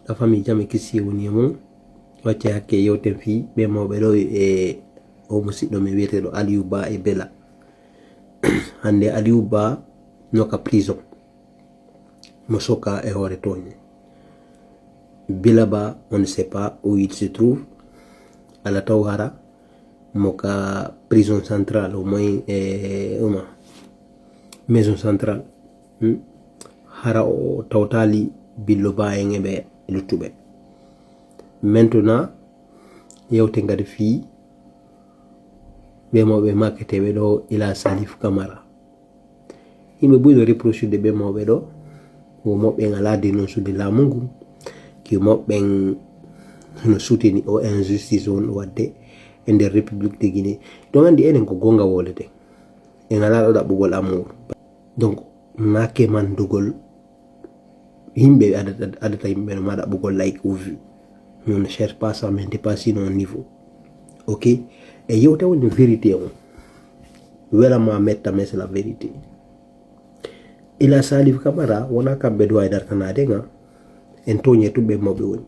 la famille jame kisi woni mon wacce hakke yewten fi be mawɓe ɗo e o musidɗo mi wiyeteɗo Aliou Ba e Bella. Hande Aliou Ba noka prison mo soka e hoore toñe. Bella Ba on ne sait pas où il se trouve, ala taw hara moka prison centrale au moins maison centrale hara o tawtali Billo Ba en ɓe luttuɓe. Maintenant yewte ngadi fi ɓe mawɓe makketeɓe ɗo ila Salif Camara. Yimɓe ɓuyɗo reprochude ɓe mawɓe ɗo ko moɓɓen ala dénoncude laamu ngu, ki moɓɓen no sutini o injustice on wadde e nder république de Guinée. Donc andi enen ko gonga wolete en ala ɗo ɗaɓɓugol amour. Donc make mandugol yimɓe adata yimɓe no ma ɗaɓɓugol like ou vu. Mais on ne cherche pas ça, mais dépasse nos niveau. Ok? Et il y a une vérité. Vraiment, mettre mais c'est la vérité. Et la Salif Camara, on a qu'à besoin d'être canadien. En tout cas, tout le monde.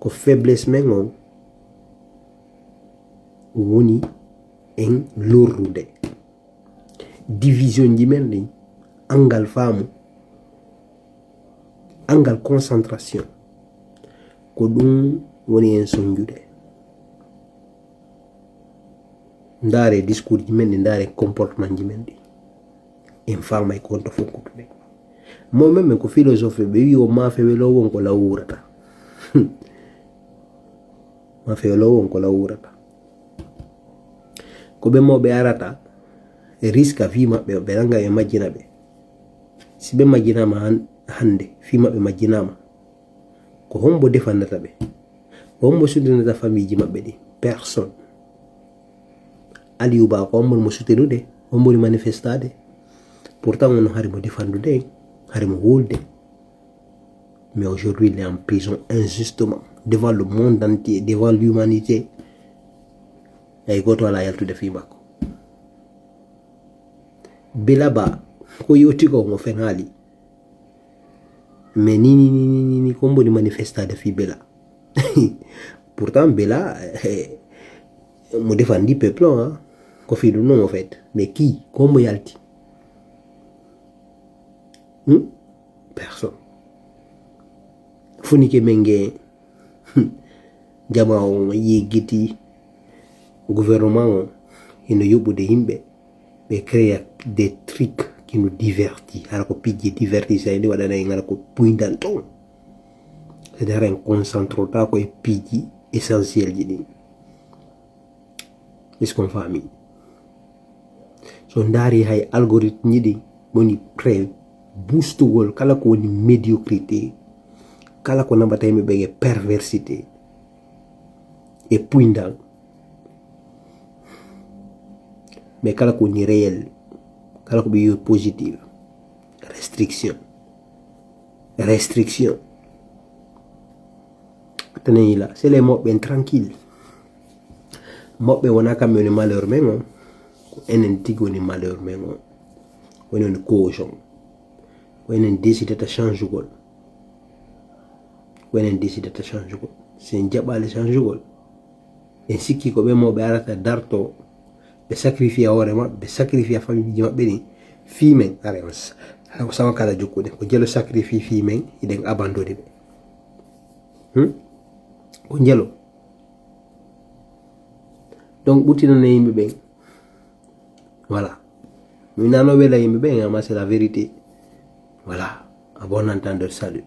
Que faiblesse, mais on woni en lorrude. Division d'immense. Angal femme. Angal concentration. Ko ɗum woni en sonjude. Ndaare discours ji men ɗi, ndaare comportement ji men ɗi, en fama e konto fokkutude. Mo men ko philosophe ɓe wi o maafe welo won ko law wurata. Maafe welo won ko law wurata. Ko ɓe mawɓe arata e risque a fi maɓɓe ɓe ranga ɓe majjina ɓe. Si ɓe majjinama hande fi maɓɓe majjinama, ko hombo defandata ɓe, ko hombo sudinata famille ji maɓɓe ɗi? Personne. Aliou Ba ko hombo mo sutenude, hombo ni manifestade. Pourtant on hari mo defandude, hari mo wolde. Mais aujourd'hui il est en prison injustement devant le monde entier, devant l'humanité. Ay goto ala yaltude fi makko. Bella Ba ko yoti ko mo fen haali. Mais ni combo di manifestade fi Bella. Pourtant Bella mo défendi peuple hein, ko fi du non en fait. Mais qui combo yalti? Personne. Funike menge jama o yegiti gouvernement ino yobude himbe be créer des trucs qui nous divertit. Alors que pigi divertit ça indi wadana ngara ko puindan ton. C'est-à-dire un concentrota ko pigi essentiel jidi. Est-ce qu'on famille? So ndari hay algorithme jidi boni pré boost gol kala ko woni médiocrité, kala ko nambata yimɓe ɓe perversité et puindan. Mais kala ko woni réel, kala ko ɓe positive, restriction. Tenez là, c'est les mots bien tranquilles. Mots bien on a quand même malheur même, un tig on est malheur même, on est une cochon, on est décidé de changer gol, on est décidé de changer gol. C'est un diable de changer gol. Ainsi qui comme mots bien arrêté d'arto, de sacrifier à orema, de sacrifier à famille de ma béni, fille arrête. Alors ça va qu'à la journée, quand je le sacrifie fille il est abandonné. Konjelo. Donc boutina na yimbe ben. Voilà. Mais nano wela yimbe ben, c'est la vérité. Voilà. À bon entendeur, salut.